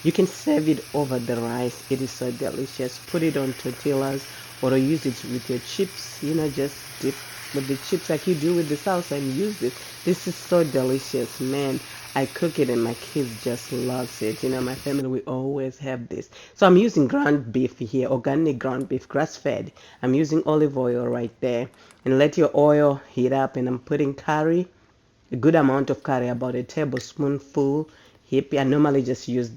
You can serve it over the rice. It is so delicious. Put it on tortillas or use it with your chips. Just dip with the chips like you do with the salsa and use it. This is so delicious, man. I cook it and my kids just loves it. My family, we always have this. So I'm using ground beef here, organic ground beef, grass-fed. I'm using olive oil right there. And let your oil heat up, and I'm putting curry, a good amount of curry, about a tablespoonful. I normally just use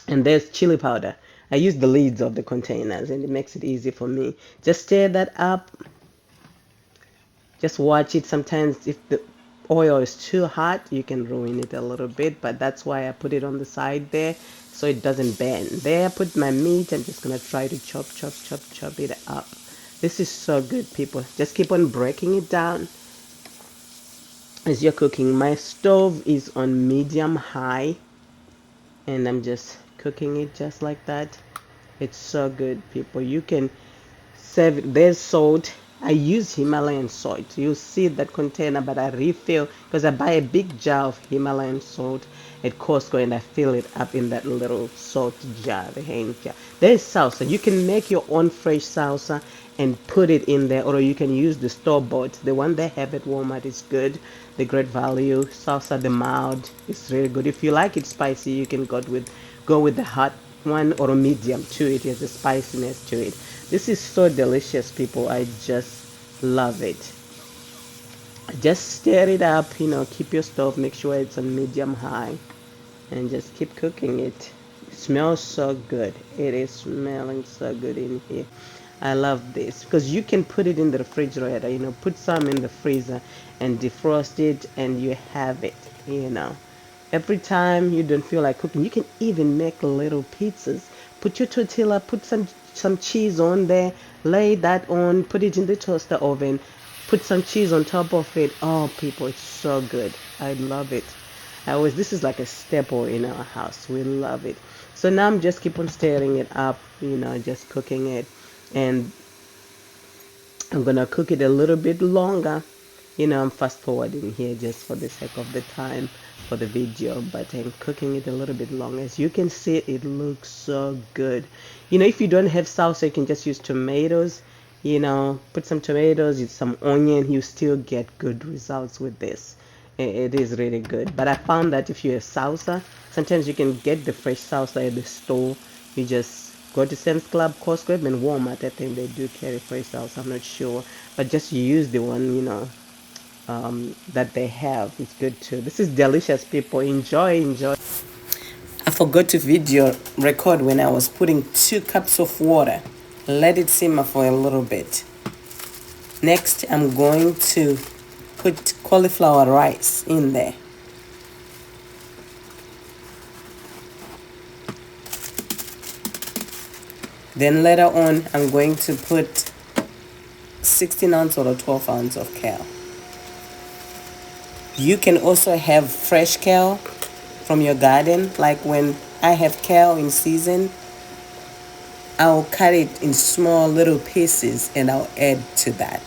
and there's chili powder. I use the lids of the containers and it makes it easy for me. Just stir that up. Just watch it. Sometimes if the oil is too hot, you can ruin it a little bit, but that's why I put it on the side there so it doesn't bend. There I put my meat. I'm just gonna try to chop it up. This is so good, people. Just keep on breaking it down as you're cooking. My stove is on medium high and I'm just cooking it just like that. It's so good, people. You can serve it. There's salt. I use Himalayan salt. You see that container, but I refill because I buy a big jar of Himalayan salt at Costco and I fill it up in that little salt jar, the hand jar. There's salsa. You can make your own fresh salsa and put it in there, or you can use the store-bought. The one they have at Walmart is good. The Great Value salsa, the mild, is really good. If you like it spicy, you can go with the hot one or a medium too. It has a spiciness to it. This is so delicious, people. I just love it. Just stir it up, keep your stove, make sure it's on medium high, and just keep cooking it. It smells so good. It is smelling so good in here. I love this because you can put it in the refrigerator, put some in the freezer and defrost it and you have it, Every time you don't feel like cooking, you can even make little pizzas. Put your tortilla, put some cheese on there, lay that on, put it in the toaster oven, put some cheese on top of it. Oh, people, it's so good. I love it. This is like a staple in our house. We love it. So now I'm just keep on stirring it up, just cooking it. And I'm gonna cook it a little bit longer. I'm fast forwarding here just for the sake of the time for the video, but I'm cooking it a little bit long. As you can see, it looks so good. If you don't have salsa, you can just use tomatoes. Put some tomatoes, use some onion, you still get good results with this. It is really good. But I found that if you have salsa, sometimes you can get the fresh salsa at the store. You just go to Sam's Club, Costco, and Walmart. I think they do carry fresh salsa. I'm not sure, but just use the one that they have. It's good too. This is delicious, people. Enjoy. I forgot to video record when I was putting 2 cups of water. Let it simmer for a little bit. Next, I'm going to put cauliflower rice in there. Then later on, I'm going to put 16 ounce or 12 ounce of kale. You can also have fresh kale from your garden. Like when I have kale in season, I'll cut it in small little pieces and I'll add to that.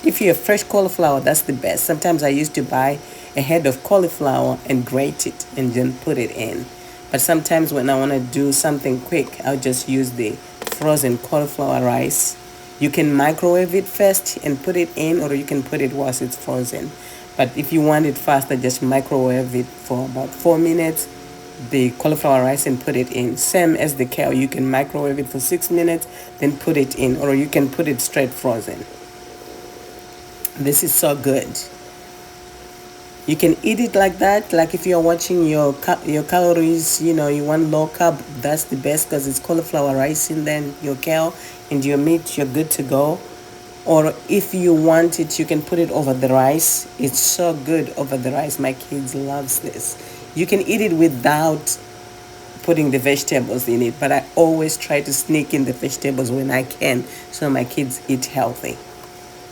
If you have fresh cauliflower, that's the best. Sometimes I used to buy a head of cauliflower and grate it and then put it in. But sometimes when I want to do something quick, I'll just use the frozen cauliflower rice. You can microwave it first and put it in, or you can put it whilst it's frozen. But if you want it faster, just microwave it for about 4 minutes, the cauliflower rice, and put it in. Same as the kale, you can microwave it for 6 minutes, then put it in, or you can put it straight frozen. This is so good. You can eat it like that. Like if you're watching your calories, you want low carb, that's the best because it's cauliflower rice and then your kale and your meat, you're good to go. Or if you want it, you can put it over the rice. It's so good over the rice. My kids loves this. You can eat it without putting the vegetables in it, but I always try to sneak in the vegetables when I can so my kids eat healthy.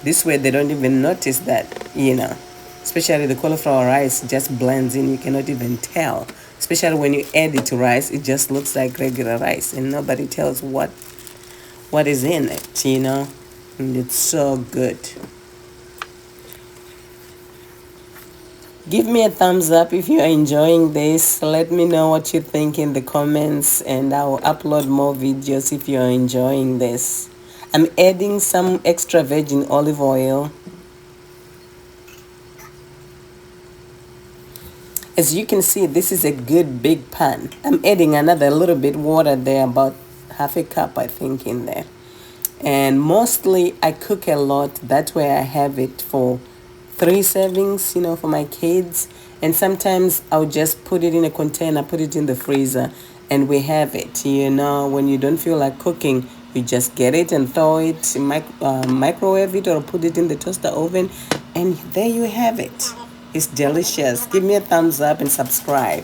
This way they don't even notice that, especially the cauliflower rice just blends in. You cannot even tell, especially when you add it to rice. It just looks like regular rice and nobody tells what is in it, and it's so good. Give me a thumbs up if you're enjoying this. Let me know what you think in the comments, and I'll upload more videos if you're enjoying this. I'm adding some extra virgin olive oil. As you can see, this is a good big pan. I'm adding another little bit water there, about half a cup I think in there. And mostly I cook a lot. That way I have it for 3 servings, for my kids. And sometimes I'll just put it in a container, put it in the freezer, and we have it. When you don't feel like cooking, you just get it and throw it, microwave it, or put it in the toaster oven, and there you have it. It's delicious. Give me a thumbs up and subscribe.